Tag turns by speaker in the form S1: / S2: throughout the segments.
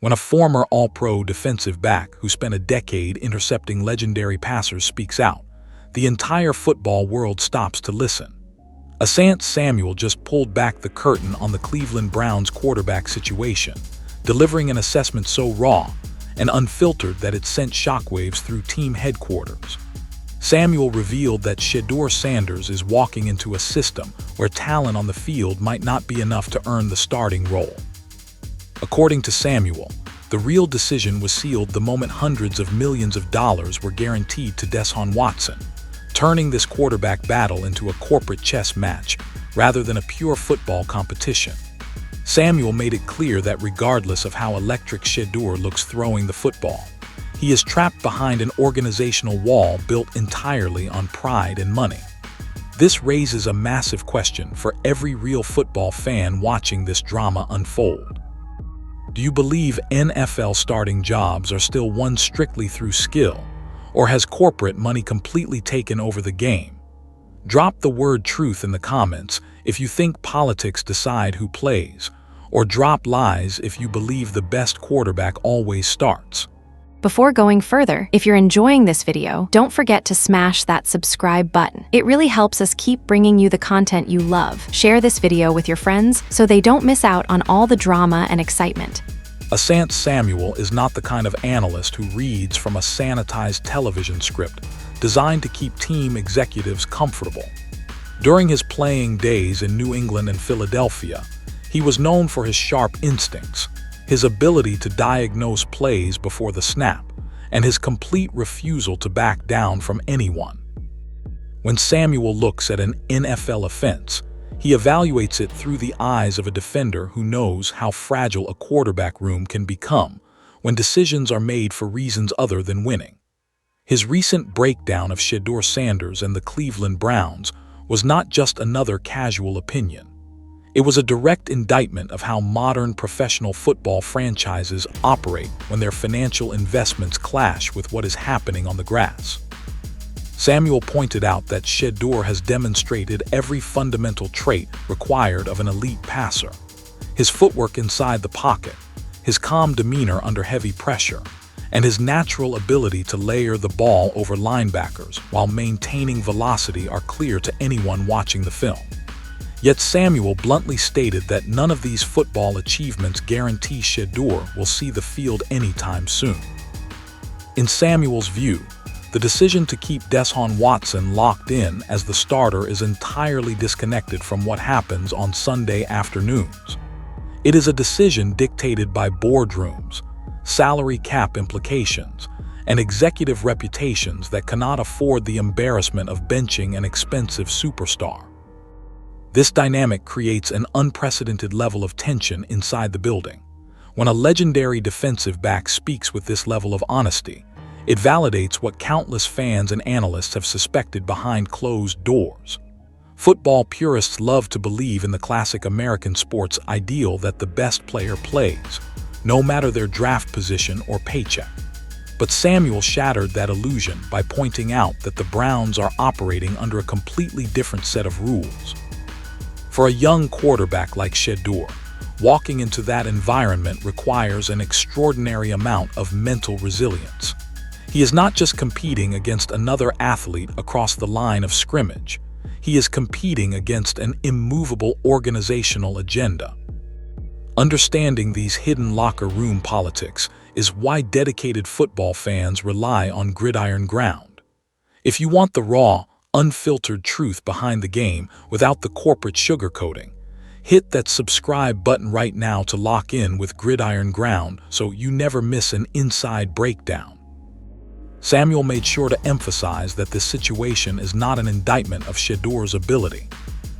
S1: When a former All-Pro defensive back who spent a decade intercepting legendary passers speaks out, the entire football world stops to listen. Asante Samuel just pulled back the curtain on the Cleveland Browns quarterback situation, delivering an assessment so raw and unfiltered that it sent shockwaves through team headquarters. Samuel revealed that Shedeur Sanders is walking into a system where talent on the field might not be enough to earn the starting role. According to Samuel, the real decision was sealed the moment hundreds of millions of dollars were guaranteed to Deshaun Watson, turning this quarterback battle into a corporate chess match rather than a pure football competition. Samuel made it clear that regardless of how electric Shedeur looks throwing the football, he is trapped behind an organizational wall built entirely on pride and money. This raises a massive question for every real football fan watching this drama unfold. Do you believe NFL starting jobs are still won strictly through skill, or has corporate money completely taken over the game? Drop the word truth in the comments if you think politics decide who plays, or drop lies if you believe the best quarterback always starts.
S2: Before going further, if you're enjoying this video, don't forget to smash that subscribe button. It really helps us keep bringing you the content you love. Share this video with your friends so they don't miss out on all the drama and excitement.
S1: Asante Samuel is not the kind of analyst who reads from a sanitized television script designed to keep team executives comfortable. During his playing days in New England and Philadelphia, he was known for his sharp instincts, his ability to diagnose plays before the snap, and his complete refusal to back down from anyone. When Samuel looks at an NFL offense, he evaluates it through the eyes of a defender who knows how fragile a quarterback room can become when decisions are made for reasons other than winning. His recent breakdown of Shedeur Sanders and the Cleveland Browns was not just another casual opinion. It was a direct indictment of how modern professional football franchises operate when their financial investments clash with what is happening on the grass. Samuel pointed out that Shedeur has demonstrated every fundamental trait required of an elite passer: his footwork inside the pocket, his calm demeanor under heavy pressure, and his natural ability to layer the ball over linebackers while maintaining velocity are clear to anyone watching the film. Yet Samuel bluntly stated that none of these football achievements guarantee Shedeur will see the field anytime soon. In Samuel's view, the decision to keep Deshaun Watson locked in as the starter is entirely disconnected from what happens on Sunday afternoons. It is a decision dictated by boardrooms, salary cap implications, and executive reputations that cannot afford the embarrassment of benching an expensive superstar. This dynamic creates an unprecedented level of tension inside the building. When a legendary defensive back speaks with this level of honesty, it validates what countless fans and analysts have suspected behind closed doors. Football purists love to believe in the classic American sports ideal that the best player plays, no matter their draft position or paycheck. But Samuel shattered that illusion by pointing out that the Browns are operating under a completely different set of rules. For a young quarterback like Shedeur, walking into that environment requires an extraordinary amount of mental resilience. He is not just competing against another athlete across the line of scrimmage. He is competing against an immovable organizational agenda. Understanding these hidden locker room politics is why dedicated football fans rely on Gridiron Ground. If you want the raw, unfiltered truth behind the game without the corporate sugarcoating, hit that subscribe button right now to lock in with Gridiron Ground so you never miss an inside breakdown. Samuel made sure to emphasize that this situation is not an indictment of Shedeur's ability.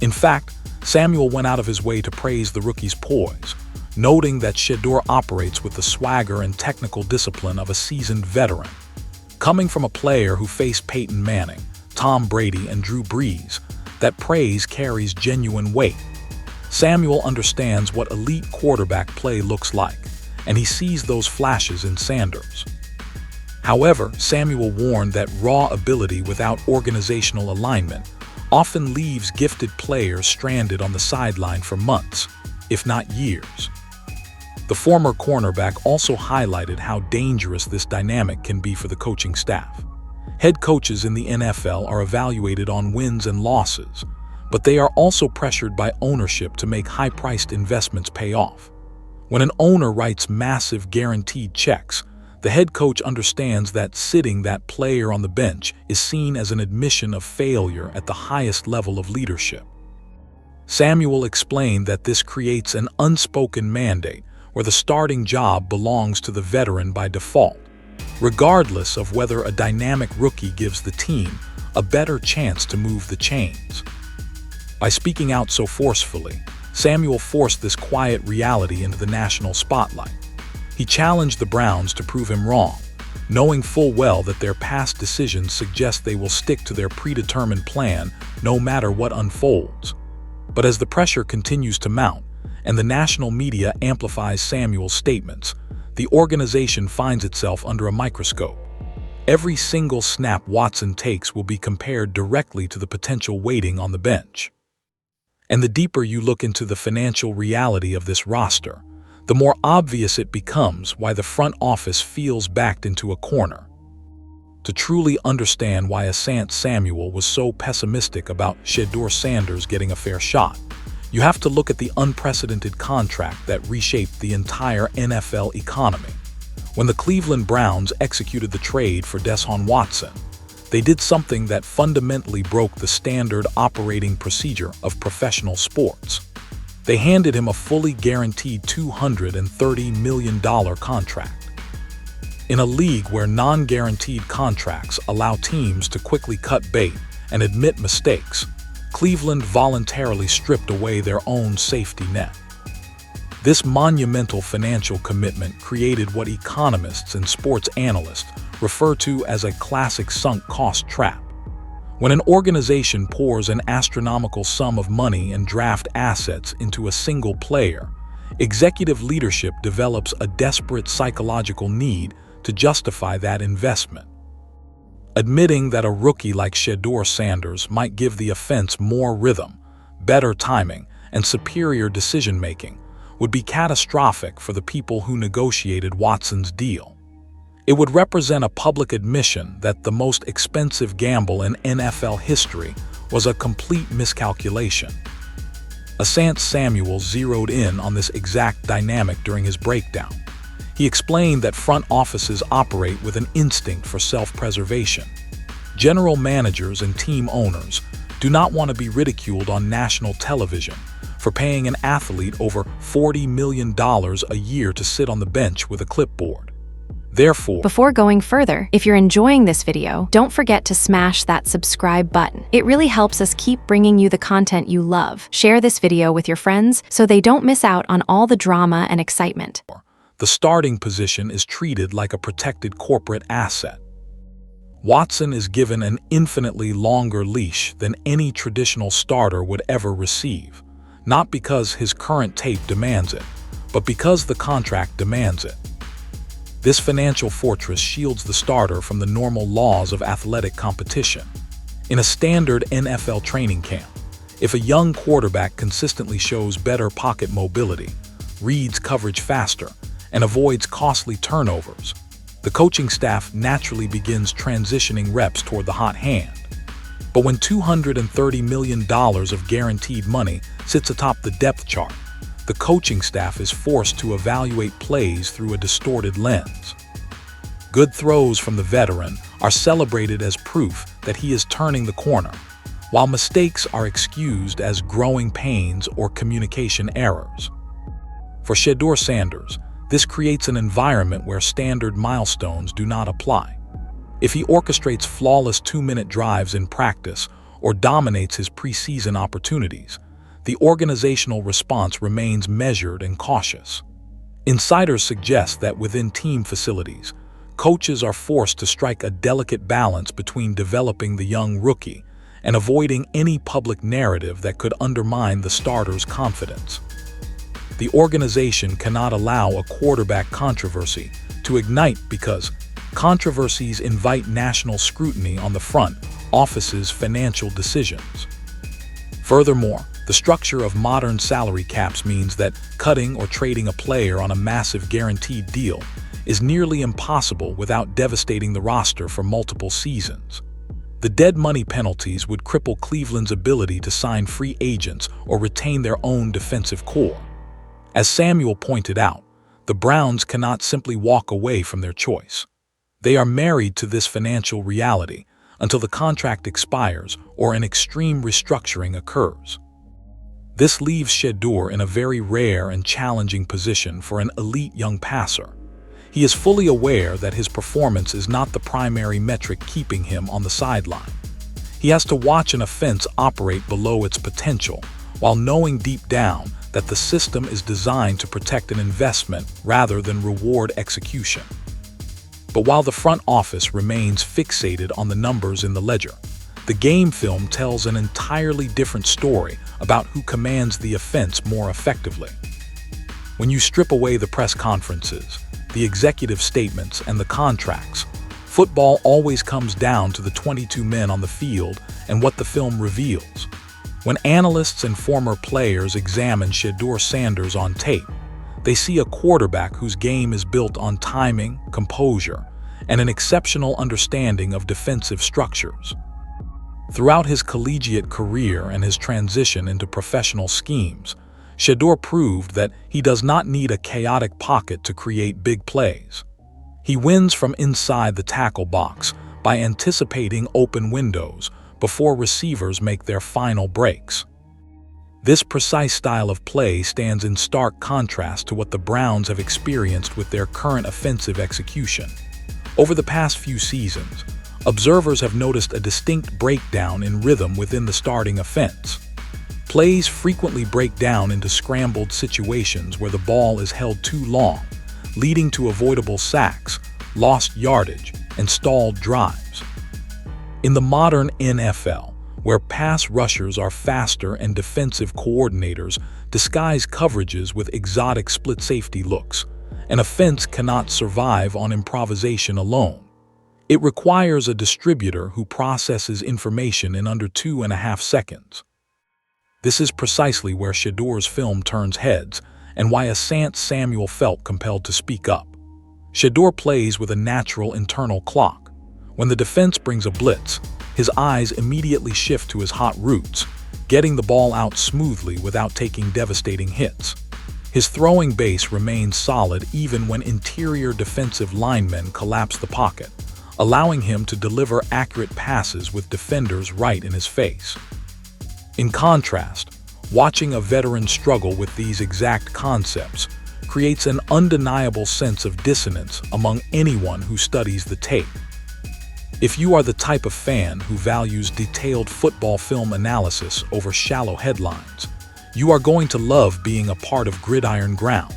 S1: In fact, Samuel went out of his way to praise the rookie's poise, noting that Shedeur operates with the swagger and technical discipline of a seasoned veteran. Coming from a player who faced Peyton Manning, Tom Brady, and Drew Brees, that praise carries genuine weight. Samuel understands what elite quarterback play looks like, and he sees those flashes in Sanders. However, Samuel warned that raw ability without organizational alignment often leaves gifted players stranded on the sideline for months, if not years. The former cornerback also highlighted how dangerous this dynamic can be for the coaching staff. Head coaches in the NFL are evaluated on wins and losses, but they are also pressured by ownership to make high-priced investments pay off. When an owner writes massive guaranteed checks, the head coach understands that sitting that player on the bench is seen as an admission of failure at the highest level of leadership. Samuel explained that this creates an unspoken mandate where the starting job belongs to the veteran by default, regardless of whether a dynamic rookie gives the team a better chance to move the chains. By speaking out so forcefully, Samuel forced this quiet reality into the national spotlight. He challenged the Browns to prove him wrong, knowing full well that their past decisions suggest they will stick to their predetermined plan no matter what unfolds. But as the pressure continues to mount, and the national media amplifies Samuel's statements, the organization finds itself under a microscope. Every single snap Watson takes will be compared directly to the potential waiting on the bench. And the deeper you look into the financial reality of this roster, the more obvious it becomes why the front office feels backed into a corner. To truly understand why Asante Samuel was so pessimistic about Shedeur Sanders getting a fair shot, you have to look at the unprecedented contract that reshaped the entire NFL economy. When the Cleveland Browns executed the trade for Deshaun Watson, they did something that fundamentally broke the standard operating procedure of professional sports. They handed him a fully guaranteed $230 million contract. In a league where non-guaranteed contracts allow teams to quickly cut bait and admit mistakes, Cleveland voluntarily stripped away their own safety net. This monumental financial commitment created what economists and sports analysts refer to as a classic sunk cost trap. When an organization pours an astronomical sum of money and draft assets into a single player, executive leadership develops a desperate psychological need to justify that investment. Admitting that a rookie like Shedeur Sanders might give the offense more rhythm, better timing, and superior decision-making would be catastrophic for the people who negotiated Watson's deal. It would represent a public admission that the most expensive gamble in NFL history was a complete miscalculation. Asante Samuel zeroed in on this exact dynamic during his breakdown. He explained that front offices operate with an instinct for self-preservation. General managers and team owners do not want to be ridiculed on national television for paying an athlete over $40 million a year to sit on the bench with a clipboard. Therefore,
S2: before going further, if you're enjoying this video, don't forget to smash that subscribe button. It really helps us keep bringing you the content you love. Share this video with your friends so they don't miss out on all the drama and excitement.
S1: the starting position is treated like a protected corporate asset. Watson is given an infinitely longer leash than any traditional starter would ever receive, not because his current tape demands it, but because the contract demands it. This financial fortress shields the starter from the normal laws of athletic competition. In a standard NFL training camp, if a young quarterback consistently shows better pocket mobility, reads coverage faster, and avoids costly turnovers, the coaching staff naturally begins transitioning reps toward the hot hand. But when $230 million of guaranteed money sits atop the depth chart, the coaching staff is forced to evaluate plays through a distorted lens. Good throws from the veteran are celebrated as proof that he is turning the corner, while mistakes are excused as growing pains or communication errors. For Shedeur Sanders, this creates an environment where standard milestones do not apply. If he orchestrates flawless 2-minute drives in practice or dominates his preseason opportunities, the organizational response remains measured and cautious. Insiders suggest that within team facilities, coaches are forced to strike a delicate balance between developing the young rookie and avoiding any public narrative that could undermine the starter's confidence. The organization cannot allow a quarterback controversy to ignite because controversies invite national scrutiny on the front office's financial decisions. Furthermore, The structure of modern salary caps means that cutting or trading a player on a massive guaranteed deal is nearly impossible without devastating the roster for multiple seasons. The dead money penalties would cripple Cleveland's ability to sign free agents or retain their own defensive core. As Samuel pointed out, the Browns cannot simply walk away from their choice. They are married to this financial reality until the contract expires or an extreme restructuring occurs. This leaves Shedeur in a very rare and challenging position for an elite young passer. He is fully aware that his performance is not the primary metric keeping him on the sideline. He has to watch an offense operate below its potential, while knowing deep down that the system is designed to protect an investment rather than reward execution. But while the front office remains fixated on the numbers in the ledger, the game film tells an entirely different story about who commands the offense more effectively. When you strip away the press conferences, the executive statements, and the contracts, football always comes down to the 22 men on the field and what the film reveals. When analysts and former players examine Shedeur Sanders on tape, they see a quarterback whose game is built on timing, composure, and an exceptional understanding of defensive structures. Throughout his collegiate career and his transition into professional schemes, Shedeur proved that he does not need a chaotic pocket to create big plays. He wins from inside the tackle box by anticipating open windows before receivers make their final breaks. This precise style of play stands in stark contrast to what the Browns have experienced with their current offensive execution. Over the past few seasons, observers have noticed a distinct breakdown in rhythm within the starting offense. Plays frequently break down into scrambled situations where the ball is held too long, leading to avoidable sacks, lost yardage, and stalled drives. In the modern NFL, where pass rushers are faster and defensive coordinators disguise coverages with exotic split safety looks, an offense cannot survive on improvisation alone. It requires a distributor who processes information in under 2.5 seconds. This is precisely where Shedeur's film turns heads and why Asante Samuel felt compelled to speak up. Shedeur plays with a natural internal clock. When the defense brings a blitz, his eyes immediately shift to his hot routes, getting the ball out smoothly without taking devastating hits. His throwing base remains solid even when interior defensive linemen collapse the pocket, allowing him to deliver accurate passes with defenders right in his face. In contrast, watching a veteran struggle with these exact concepts creates an undeniable sense of dissonance among anyone who studies the tape. If you are the type of fan who values detailed football film analysis over shallow headlines, you are going to love being a part of Gridiron Ground.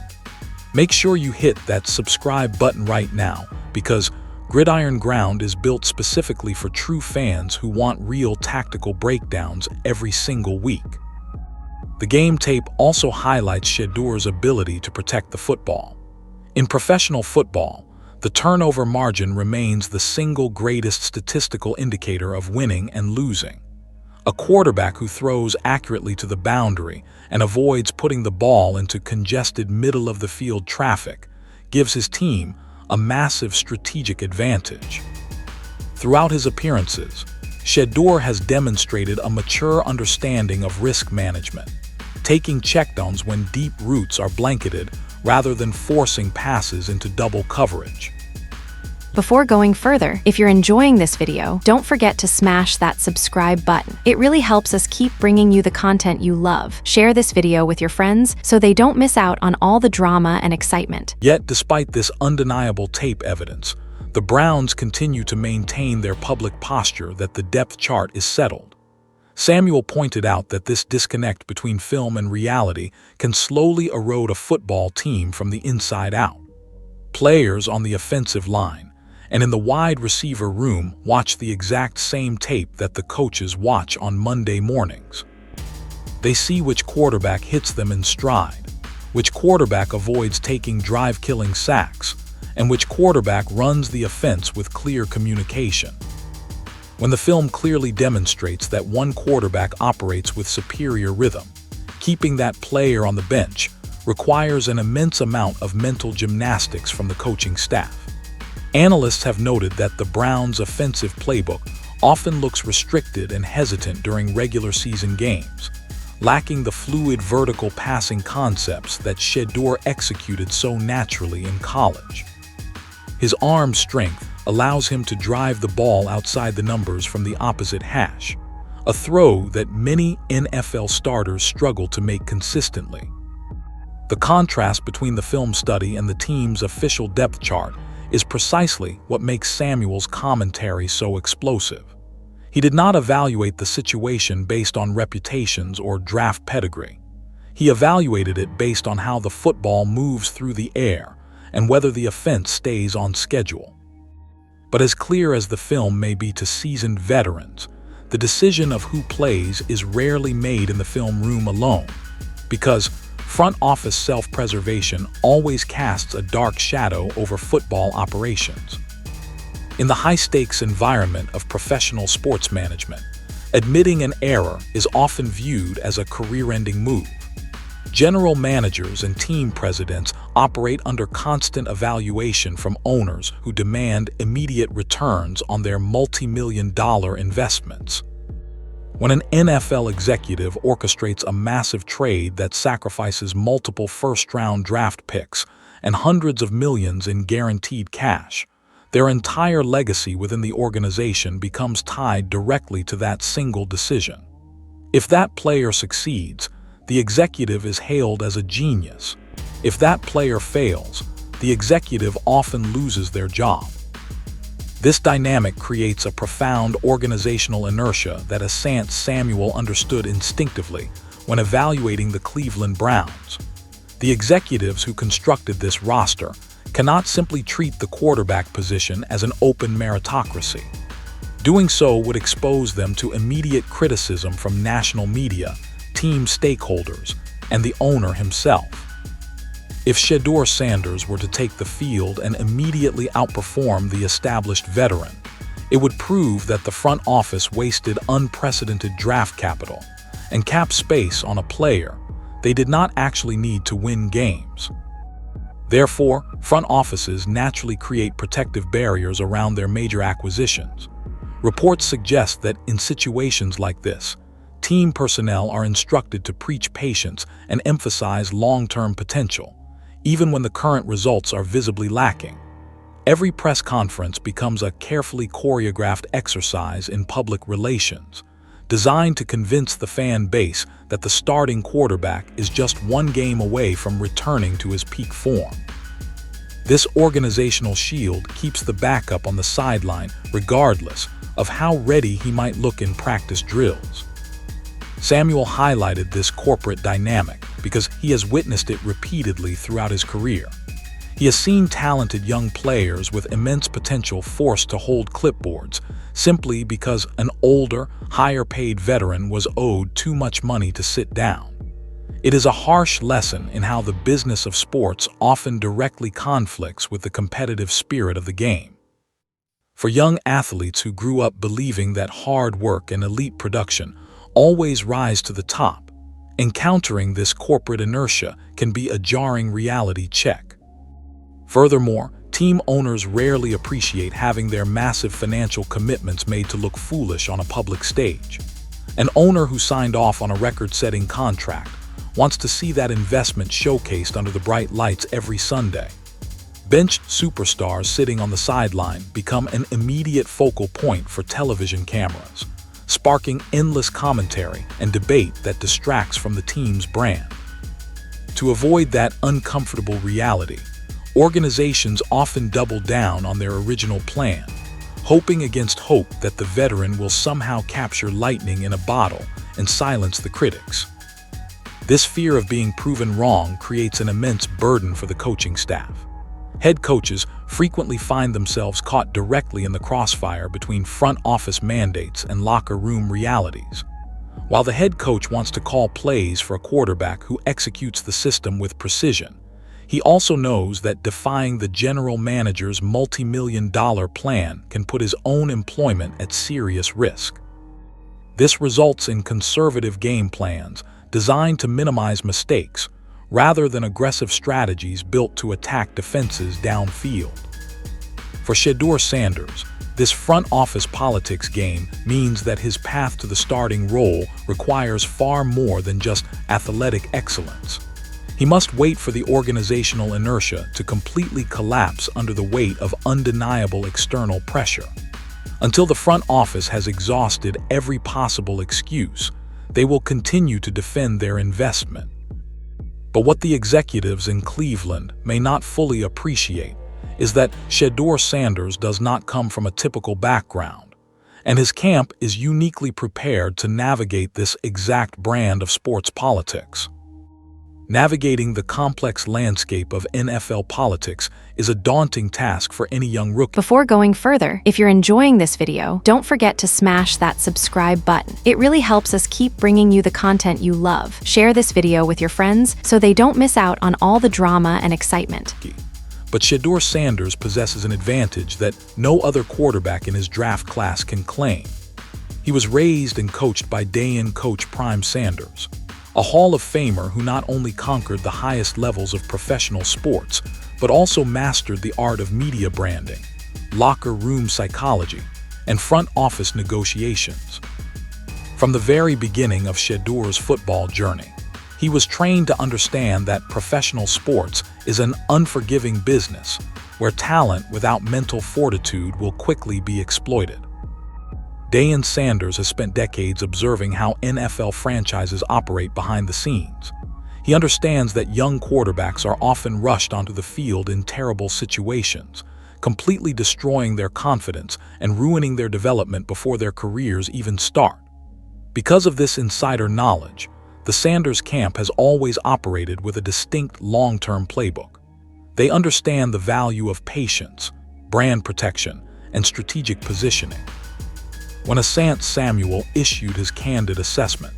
S1: Make sure you hit that subscribe button right now, because Gridiron Ground is built specifically for true fans who want real tactical breakdowns every single week. The game tape also highlights Shedeur's ability to protect the football. In professional football, the turnover margin remains the single greatest statistical indicator of winning and losing. A quarterback who throws accurately to the boundary and avoids putting the ball into congested middle-of-the-field traffic gives his team a massive strategic advantage. Throughout his appearances, Shedeur has demonstrated a mature understanding of risk management, taking checkdowns when deep routes are blanketed rather than forcing passes into double coverage.
S2: Before going further, if you're enjoying this video, don't forget to smash that subscribe button. It really helps us keep bringing you the content you love. Share this video with your friends so they don't miss out on all the drama and excitement.
S1: Yet, despite this undeniable tape evidence, the Browns continue to maintain their public posture that the depth chart is settled. Samuel pointed out that this disconnect between film and reality can slowly erode a football team from the inside out. Players on the offensive line and in the wide receiver room watch the exact same tape that the coaches watch on Monday mornings. They see which quarterback hits them in stride, which quarterback avoids taking drive-killing sacks, and which quarterback runs the offense with clear communication. When the film clearly demonstrates that one quarterback operates with superior rhythm, Keeping that player on the bench requires an immense amount of mental gymnastics from the coaching staff. Analysts have noted that the Browns' offensive playbook often looks restricted and hesitant during regular season games, lacking the fluid vertical passing concepts that Shedeur executed so naturally in college. His arm strength allows him to drive the ball outside the numbers from the opposite hash, a throw that many NFL starters struggle to make consistently. The contrast between the film study and the team's official depth chart is precisely what makes Samuel's commentary so explosive. He did not evaluate the situation based on reputations or draft pedigree. He evaluated it based on how the football moves through the air and whether the offense stays on schedule. But as clear as the film may be to seasoned veterans, the decision of who plays is rarely made in the film room alone, because front office self-preservation always casts a dark shadow over football operations. In the high-stakes environment of professional sports management, admitting an error is often viewed as a career-ending move. General managers and team presidents operate under constant evaluation from owners who demand immediate returns on their multi-million-dollar investments. When an NFL executive orchestrates a massive trade that sacrifices multiple first-round draft picks and hundreds of millions in guaranteed cash, their entire legacy within the organization becomes tied directly to that single decision. If that player succeeds, the executive is hailed as a genius. If that player fails, the executive often loses their job. This dynamic creates a profound organizational inertia that Asante Samuel understood instinctively when evaluating the Cleveland Browns. The executives who constructed this roster cannot simply treat the quarterback position as an open meritocracy. Doing so would expose them to immediate criticism from national media, team stakeholders, and the owner himself. If Shedeur Sanders were to take the field and immediately outperform the established veteran, it would prove that the front office wasted unprecedented draft capital and cap space on a player they did not actually need to win games. Therefore, front offices naturally create protective barriers around their major acquisitions. Reports suggest that in situations like this, team personnel are instructed to preach patience and emphasize long-term potential, even when the current results are visibly lacking. Every press conference becomes a carefully choreographed exercise in public relations, designed to convince the fan base that the starting quarterback is just one game away from returning to his peak form. This organizational shield keeps the backup on the sideline regardless of how ready he might look in practice drills. Samuel highlighted this corporate dynamic because he has witnessed it repeatedly throughout his career. He has seen talented young players with immense potential forced to hold clipboards simply because an older, higher-paid veteran was owed too much money to sit down. It is a harsh lesson in how the business of sports often directly conflicts with the competitive spirit of the game. For young athletes who grew up believing that hard work and elite production always rise to the top, encountering this corporate inertia can be a jarring reality check. Furthermore, team owners rarely appreciate having their massive financial commitments made to look foolish on a public stage. An owner who signed off on a record-setting contract wants to see that investment showcased under the bright lights every Sunday. Benched superstars sitting on the sideline become an immediate focal point for television cameras, sparking endless commentary and debate that distracts from the team's brand. To avoid that uncomfortable reality, organizations often double down on their original plan, hoping against hope that the veteran will somehow capture lightning in a bottle and silence the critics. This fear of being proven wrong creates an immense burden for the coaching staff. Head coaches frequently find themselves caught directly in the crossfire between front office mandates and locker room realities. While the head coach wants to call plays for a quarterback who executes the system with precision, he also knows that defying the general manager's multi-million-dollar plan can put his own employment at serious risk. This results in conservative game plans designed to minimize mistakes, rather than aggressive strategies built to attack defenses downfield. For Shedeur Sanders, this front office politics game means that his path to the starting role requires far more than just athletic excellence. He must wait for the organizational inertia to completely collapse under the weight of undeniable external pressure. Until the front office has exhausted every possible excuse, they will continue to defend their investment. But what the executives in Cleveland may not fully appreciate is that Shedeur Sanders does not come from a typical background, and his camp is uniquely prepared to navigate this exact brand of sports politics. Navigating the complex landscape of NFL politics is a daunting task for any young rookie.
S2: Before going further, if you're enjoying this video, don't forget to smash that subscribe button. It really helps us keep bringing you the content you love. Share this video with your friends so they don't miss out on all the drama and excitement.
S1: But Shedeur Sanders possesses an advantage that no other quarterback in his draft class can claim. He was raised and coached by day-in coach Prime Sanders, a Hall of Famer who not only conquered the highest levels of professional sports, but also mastered the art of media branding, locker room psychology, and front office negotiations. From the very beginning of Shedeur's football journey, he was trained to understand that professional sports is an unforgiving business where talent without mental fortitude will quickly be exploited. Deshaun Sanders has spent decades observing how NFL franchises operate behind the scenes. He understands that young quarterbacks are often rushed onto the field in terrible situations, completely destroying their confidence and ruining their development before their careers even start. Because of this insider knowledge, the Sanders camp has always operated with a distinct long-term playbook. They understand the value of patience, brand protection, and strategic positioning. When Asante Samuel issued his candid assessment,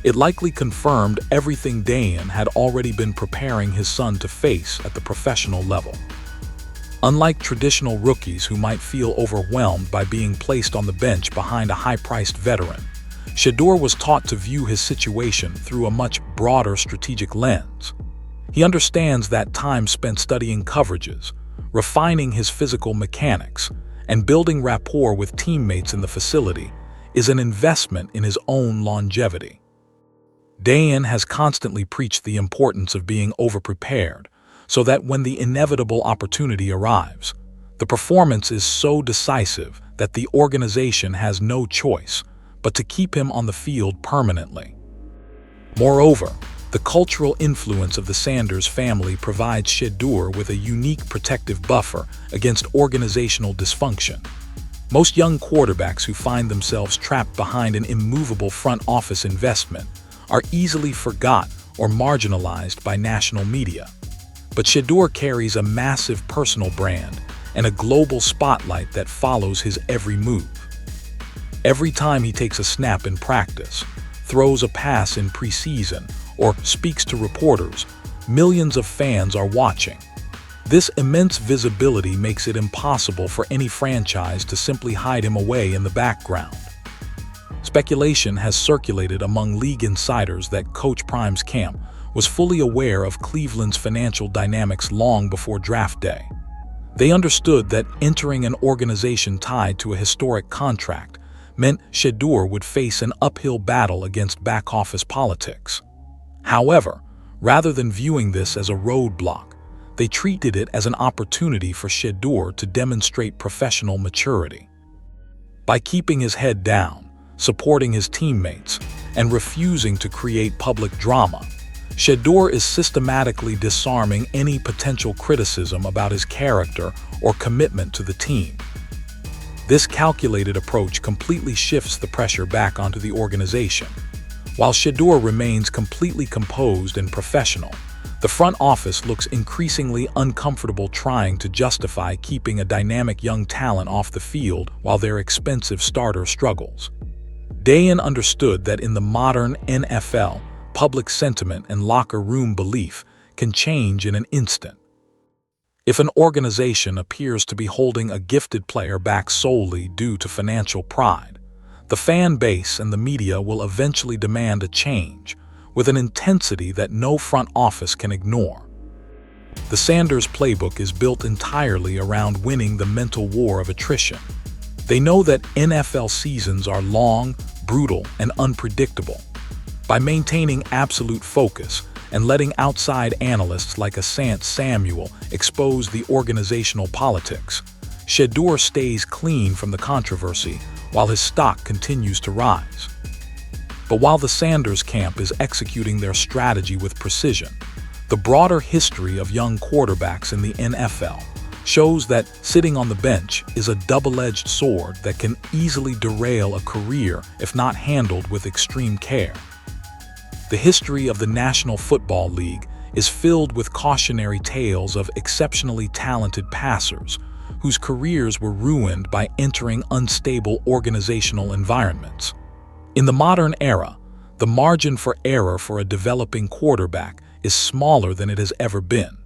S1: it likely confirmed everything Deshaun had already been preparing his son to face at the professional level. Unlike traditional rookies who might feel overwhelmed by being placed on the bench behind a high-priced veteran, Shedeur was taught to view his situation through a much broader strategic lens. He understands that time spent studying coverages, refining his physical mechanics, and building rapport with teammates in the facility is an investment in his own longevity. Deshaun has constantly preached the importance of being overprepared so that when the inevitable opportunity arrives, the performance is so decisive that the organization has no choice but to keep him on the field permanently. Moreover, the cultural influence of the Sanders family provides Shedeur with a unique protective buffer against organizational dysfunction. Most young quarterbacks who find themselves trapped behind an immovable front office investment are easily forgot or marginalized by national media. But Shedeur carries a massive personal brand and a global spotlight that follows his every move. Every time he takes a snap in practice, throws a pass in preseason, or speaks to reporters, millions of fans are watching. This immense visibility makes it impossible for any franchise to simply hide him away in the background. Speculation has circulated among league insiders that Coach Prime's camp was fully aware of Cleveland's financial dynamics long before draft day. They understood that entering an organization tied to a historic contract meant Shedeur would face an uphill battle against back-office politics. However, rather than viewing this as a roadblock, they treated it as an opportunity for Shedeur to demonstrate professional maturity. By keeping his head down, supporting his teammates, and refusing to create public drama, Shedeur is systematically disarming any potential criticism about his character or commitment to the team. This calculated approach completely shifts the pressure back onto the organization. While Shedeur remains completely composed and professional, the front office looks increasingly uncomfortable trying to justify keeping a dynamic young talent off the field while their expensive starter struggles. Deshaun understood that in the modern NFL, public sentiment and locker room belief can change in an instant. If an organization appears to be holding a gifted player back solely due to financial pride, the fan base and the media will eventually demand a change, with an intensity that no front office can ignore. The Sanders playbook is built entirely around winning the mental war of attrition. They know that NFL seasons are long, brutal, and unpredictable. By maintaining absolute focus and letting outside analysts like Asante Samuel expose the organizational politics, Shedeur stays clean from the controversy while his stock continues to rise. But while the Sanders camp is executing their strategy with precision, the broader history of young quarterbacks in the NFL shows that sitting on the bench is a double-edged sword that can easily derail a career if not handled with extreme care. The history of the National Football League is filled with cautionary tales of exceptionally talented passers whose careers were ruined by entering unstable organizational environments. In the modern era, the margin for error for a developing quarterback is smaller than it has ever been.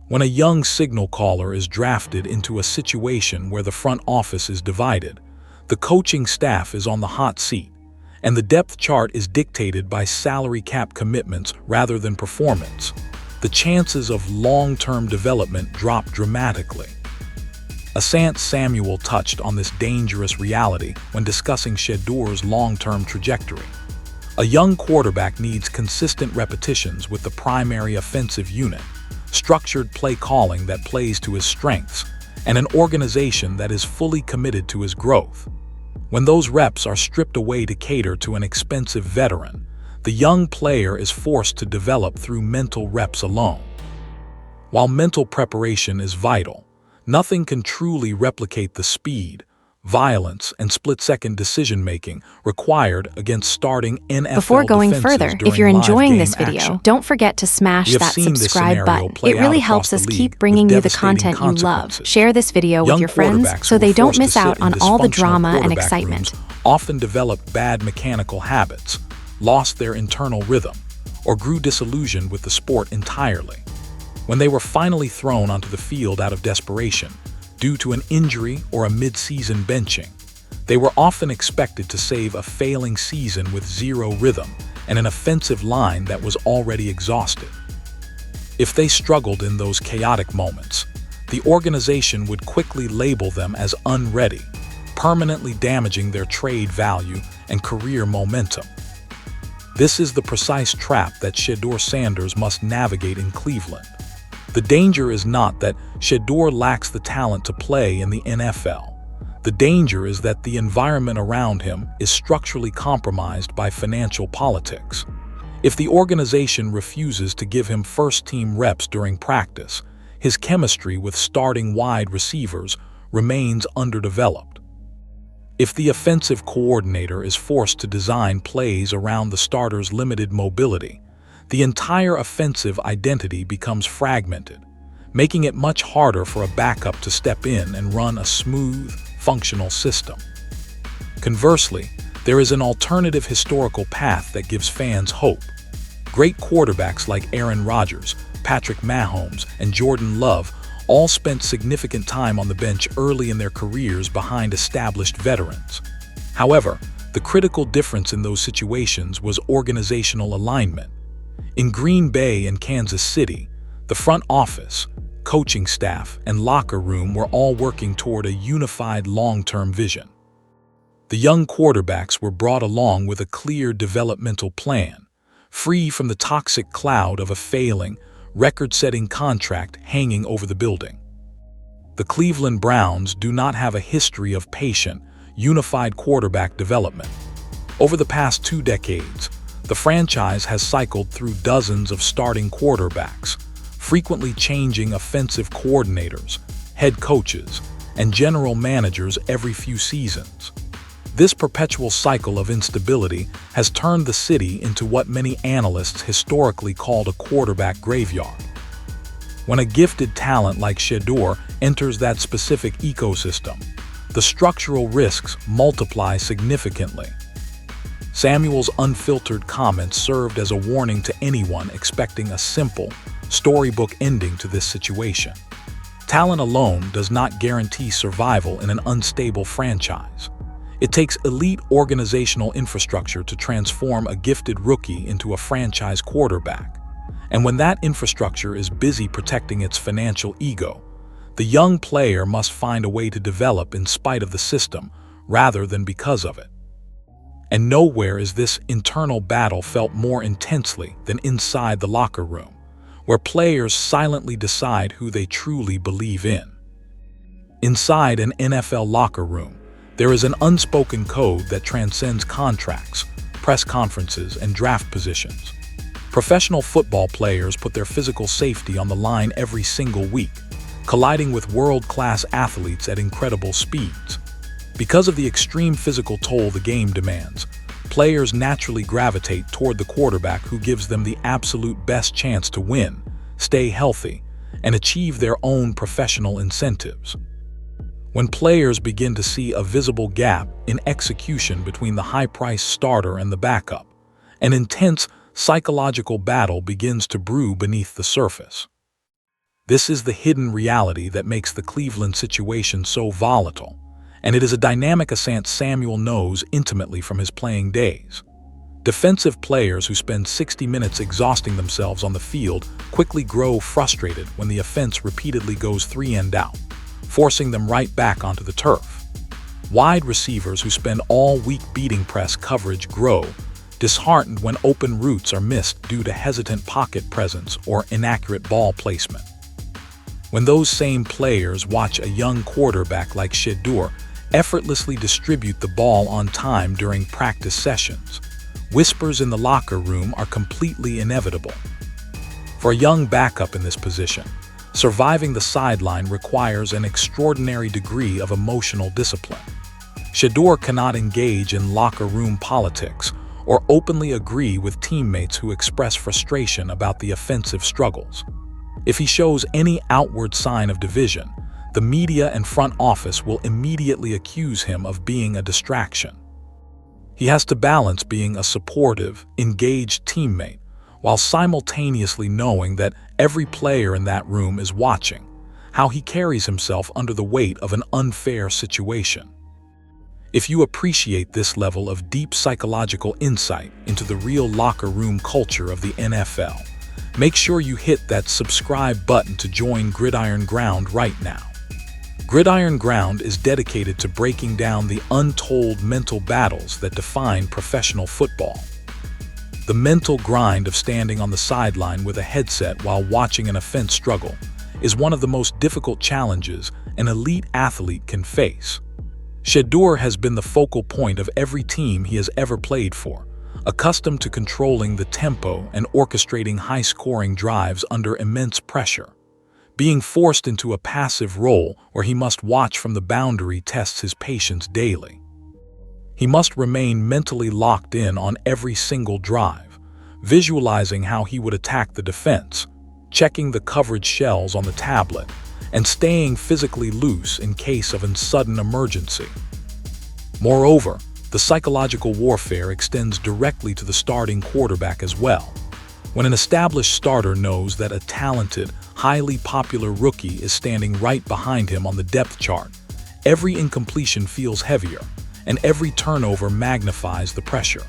S1: When a young signal caller is drafted into a situation where the front office is divided, the coaching staff is on the hot seat, and the depth chart is dictated by salary cap commitments rather than performance, the chances of long-term development drop dramatically. Asante Samuel touched on this dangerous reality when discussing Shedeur's long-term trajectory. A young quarterback needs consistent repetitions with the primary offensive unit, structured play calling that plays to his strengths, and an organization that is fully committed to his growth. When those reps are stripped away to cater to an expensive veteran, the young player is forced to develop through mental reps alone. While mental preparation is vital, nothing can truly replicate the speed, violence, and split-second decision-making required against starting NFL
S2: Before going
S1: defenses
S2: further,
S1: during
S2: if you're
S1: live
S2: enjoying
S1: game
S2: this video,
S1: action.
S2: don't forget to smash
S1: We have
S2: that
S1: seen this
S2: subscribe
S1: scenario
S2: button.
S1: play
S2: It really
S1: out
S2: helps
S1: across
S2: us
S1: the
S2: keep
S1: league
S2: bringing
S1: with
S2: you the
S1: devastating
S2: content you love.
S1: consequences.
S2: Share this video
S1: Young
S2: with your friends
S1: quarterbacks
S2: so
S1: who
S2: they
S1: were
S2: don't
S1: forced to
S2: miss out
S1: sit in
S2: on all the
S1: dysfunctional
S2: drama and
S1: quarterback
S2: excitement.
S1: rooms often developed bad mechanical habits, lost their internal rhythm, or grew disillusioned with the sport entirely. When they were finally thrown onto the field out of desperation, due to an injury or a mid-season benching, they were often expected to save a failing season with zero rhythm and an offensive line that was already exhausted. If they struggled in those chaotic moments, the organization would quickly label them as unready, permanently damaging their trade value and career momentum. This is the precise trap that Shedeur Sanders must navigate in Cleveland. The danger is not that Shedeur lacks the talent to play in the NFL. The danger is that the environment around him is structurally compromised by financial politics. If the organization refuses to give him first-team reps during practice, his chemistry with starting wide receivers remains underdeveloped. If the offensive coordinator is forced to design plays around the starter's limited mobility, the entire offensive identity becomes fragmented, making it much harder for a backup to step in and run a smooth, functional system. Conversely, there is an alternative historical path that gives fans hope. Great quarterbacks like Aaron Rodgers, Patrick Mahomes, and Jordan Love all spent significant time on the bench early in their careers behind established veterans. However, the critical difference in those situations was organizational alignment. In Green Bay and Kansas City, the front office, coaching staff, and locker room were all working toward a unified long-term vision. The young quarterbacks were brought along with a clear developmental plan, free from the toxic cloud of a failing, record-setting contract hanging over the building. The Cleveland Browns do not have a history of patient, unified quarterback development. Over the past 2 decades, the franchise has cycled through dozens of starting quarterbacks, frequently changing offensive coordinators, head coaches, and general managers every few seasons. This perpetual cycle of instability has turned the city into what many analysts historically called a quarterback graveyard. When a gifted talent like Shedeur enters that specific ecosystem, the structural risks multiply significantly. Samuel's unfiltered comments served as a warning to anyone expecting a simple, storybook ending to this situation. Talent alone does not guarantee survival in an unstable franchise. It takes elite organizational infrastructure to transform a gifted rookie into a franchise quarterback. And when that infrastructure is busy protecting its financial ego, the young player must find a way to develop in spite of the system, rather than because of it. And nowhere is this internal battle felt more intensely than inside the locker room, where players silently decide who they truly believe in. Inside an NFL locker room, there is an unspoken code that transcends contracts, press conferences, and draft positions. Professional football players put their physical safety on the line every single week, colliding with world-class athletes at incredible speeds. Because of the extreme physical toll the game demands, players naturally gravitate toward the quarterback who gives them the absolute best chance to win, stay healthy, and achieve their own professional incentives. When players begin to see a visible gap in execution between the high-priced starter and the backup, an intense psychological battle begins to brew beneath the surface. This is the hidden reality that makes the Cleveland situation so volatile, and it is a dynamic Asante Samuel knows intimately from his playing days. Defensive players who spend 60 minutes exhausting themselves on the field quickly grow frustrated when the offense repeatedly goes 3-and-out, forcing them right back onto the turf. Wide receivers who spend all week beating press coverage grow disheartened when open routes are missed due to hesitant pocket presence or inaccurate ball placement. When those same players watch a young quarterback like Shedeur effortlessly distribute the ball on time during practice sessions, whispers in the locker room are completely inevitable. For a young backup in this position, surviving the sideline requires an extraordinary degree of emotional discipline. Shedeur cannot engage in locker room politics or openly agree with teammates who express frustration about the offensive struggles. If he shows any outward sign of division, the media and front office will immediately accuse him of being a distraction. He has to balance being a supportive, engaged teammate while simultaneously knowing that every player in that room is watching how he carries himself under the weight of an unfair situation. If you appreciate this level of deep psychological insight into the real locker room culture of the NFL, make sure you hit that subscribe button to join Gridiron Ground right now. Gridiron Ground is dedicated to breaking down the untold mental battles that define professional football. The mental grind of standing on the sideline with a headset while watching an offense struggle is one of the most difficult challenges an elite athlete can face. Shedeur has been the focal point of every team he has ever played for, accustomed to controlling the tempo and orchestrating high-scoring drives under immense pressure. Being forced into a passive role where he must watch from the boundary tests his patience daily. He must remain mentally locked in on every single drive, visualizing how he would attack the defense, checking the coverage shells on the tablet, and staying physically loose in case of a sudden emergency. Moreover, the psychological warfare extends directly to the starting quarterback as well. When an established starter knows that a talented, highly popular rookie is standing right behind him on the depth chart, every incompletion feels heavier, and every turnover magnifies the pressure.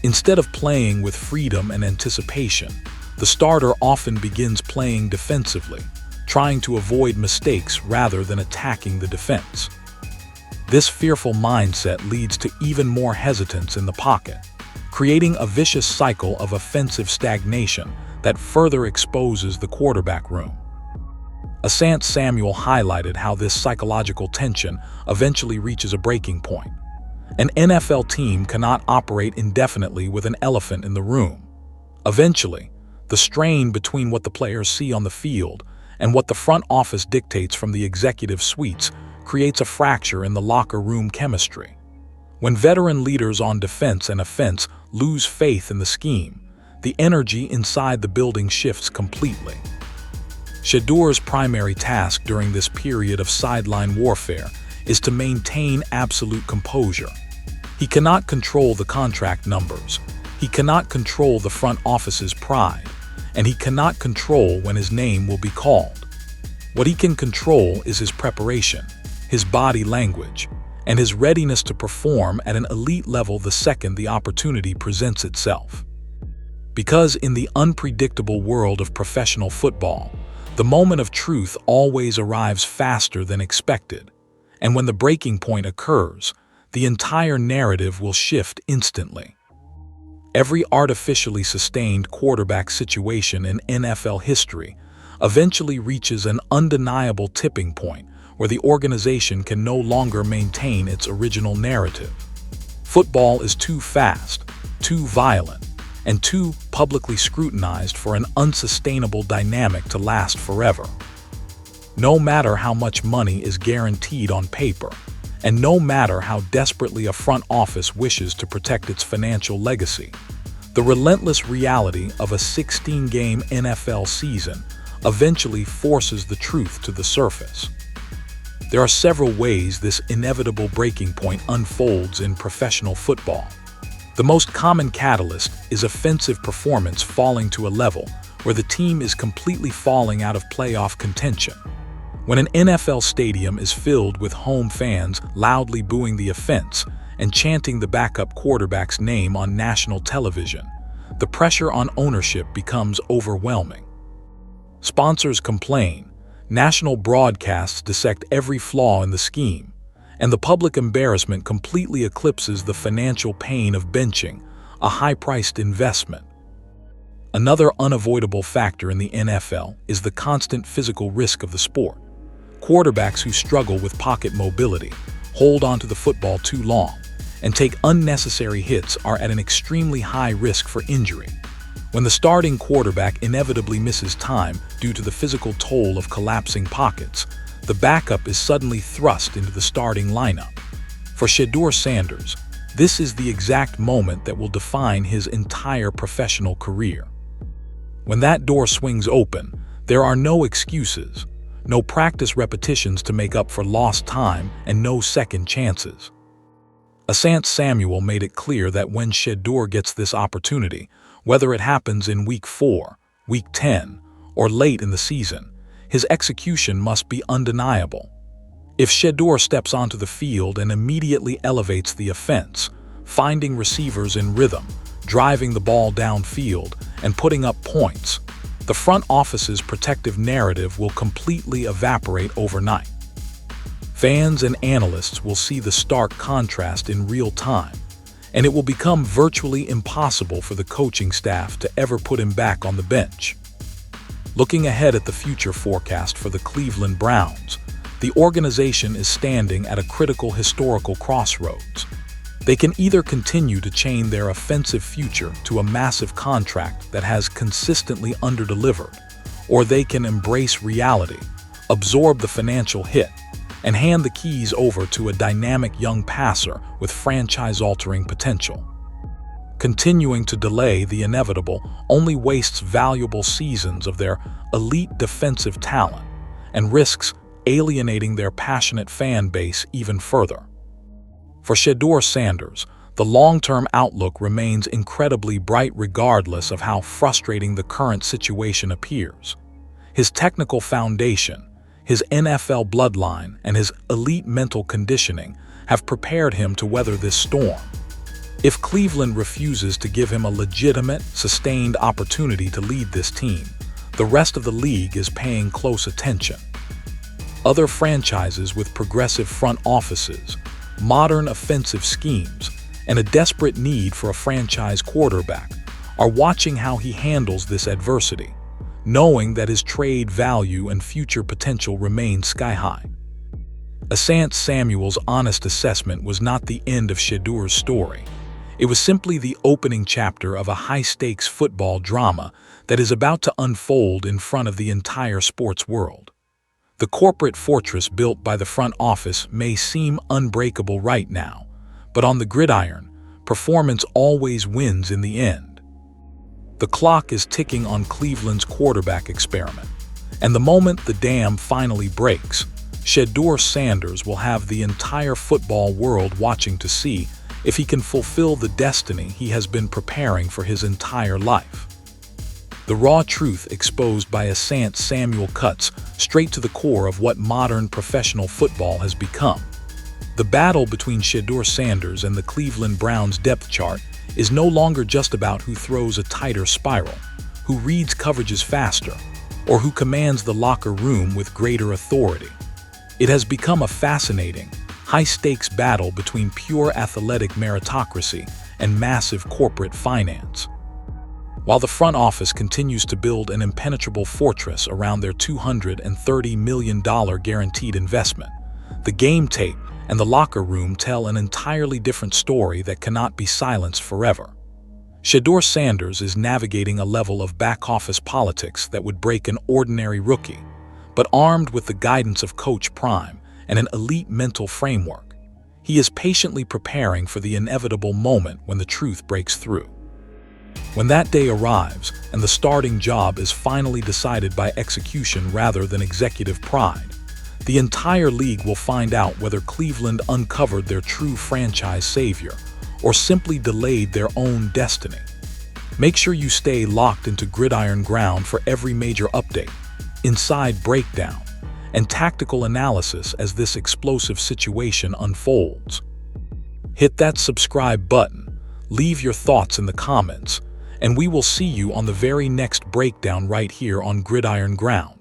S1: Instead of playing with freedom and anticipation, the starter often begins playing defensively, trying to avoid mistakes rather than attacking the defense. This fearful mindset leads to even more hesitance in the pocket, creating a vicious cycle of offensive stagnation that further exposes the quarterback room. Asante Samuel highlighted how this psychological tension eventually reaches a breaking point. An NFL team cannot operate indefinitely with an elephant in the room. Eventually, the strain between what the players see on the field and what the front office dictates from the executive suites creates a fracture in the locker room chemistry. When veteran leaders on defense and offense lose faith in the scheme, the energy inside the building shifts completely. Shedeur's primary task during this period of sideline warfare is to maintain absolute composure. He cannot control the contract numbers, he cannot control the front office's pride, and he cannot control when his name will be called. What he can control is his preparation, his body language, and his readiness to perform at an elite level the second the opportunity presents itself. Because in the unpredictable world of professional football, the moment of truth always arrives faster than expected, and when the breaking point occurs, the entire narrative will shift instantly. Every artificially sustained quarterback situation in NFL history eventually reaches an undeniable tipping point where the organization can no longer maintain its original narrative. Football is too fast, too violent, and too publicly scrutinized for an unsustainable dynamic to last forever. No matter how much money is guaranteed on paper, and no matter how desperately a front office wishes to protect its financial legacy, the relentless reality of a 16-game NFL season eventually forces the truth to the surface. There are several ways this inevitable breaking point unfolds in professional football. The most common catalyst is offensive performance falling to a level where the team is completely falling out of playoff contention. When an NFL stadium is filled with home fans loudly booing the offense and chanting the backup quarterback's name on national television, the pressure on ownership becomes overwhelming. Sponsors complain, national broadcasts dissect every flaw in the scheme, and the public embarrassment completely eclipses the financial pain of benching, a high-priced investment. Another unavoidable factor in the NFL is the constant physical risk of the sport. Quarterbacks who struggle with pocket mobility, hold onto the football too long, and take unnecessary hits are at an extremely high risk for injury. When the starting quarterback inevitably misses time due to the physical toll of collapsing pockets, the backup is suddenly thrust into the starting lineup. For Shedeur Sanders, this is the exact moment that will define his entire professional career. When that door swings open, there are no excuses, no practice repetitions to make up for lost time, and no second chances. Asante Samuel made it clear that when Shedeur gets this opportunity, whether it happens in Week 4, Week 10, or late in the season, his execution must be undeniable. If Shedeur steps onto the field and immediately elevates the offense, finding receivers in rhythm, driving the ball downfield, and putting up points, the front office's protective narrative will completely evaporate overnight. Fans and analysts will see the stark contrast in real time, and it will become virtually impossible for the coaching staff to ever put him back on the bench. Looking ahead at the future forecast for the Cleveland Browns, the organization is standing at a critical historical crossroads. They can either continue to chain their offensive future to a massive contract that has consistently underdelivered, or they can embrace reality, absorb the financial hit, and hand the keys over to a dynamic young passer with franchise-altering potential. Continuing to delay the inevitable only wastes valuable seasons of their elite defensive talent and risks alienating their passionate fan base even further. For Shedeur Sanders, the long-term outlook remains incredibly bright regardless of how frustrating the current situation appears. His technical foundation, his NFL bloodline, and his elite mental conditioning have prepared him to weather this storm. If Cleveland refuses to give him a legitimate, sustained opportunity to lead this team, the rest of the league is paying close attention. Other franchises with progressive front offices, modern offensive schemes, and a desperate need for a franchise quarterback are watching how he handles this adversity, knowing that his trade value and future potential remain sky-high. Asante Samuel's honest assessment was not the end of Shedeur's story. It was simply the opening chapter of a high-stakes football drama that is about to unfold in front of the entire sports world. The corporate fortress built by the front office may seem unbreakable right now, but on the gridiron, performance always wins in the end. The clock is ticking on Cleveland's quarterback experiment, and the moment the dam finally breaks, Shedeur Sanders will have the entire football world watching to see if he can fulfill the destiny he has been preparing for his entire life. The raw truth exposed by Asante Samuel cuts straight to the core of what modern professional football has become. The battle between Shedeur Sanders and the Cleveland Browns depth chart is no longer just about who throws a tighter spiral, who reads coverages faster, or who commands the locker room with greater authority. It has become a fascinating, high-stakes battle between pure athletic meritocracy and massive corporate finance. While the front office continues to build an impenetrable fortress around their $230 million guaranteed investment, the game tape and the locker room tell an entirely different story that cannot be silenced forever. Shedeur Sanders is navigating a level of back-office politics that would break an ordinary rookie, but armed with the guidance of Coach Prime and an elite mental framework, he is patiently preparing for the inevitable moment when the truth breaks through. When that day arrives and the starting job is finally decided by execution rather than executive pride, the entire league will find out whether Cleveland uncovered their true franchise savior or simply delayed their own destiny. Make sure you stay locked into Gridiron Ground for every major update, inside breakdown, and tactical analysis as this explosive situation unfolds. Hit that subscribe button, leave your thoughts in the comments, and we will see you on the very next breakdown right here on Gridiron Ground.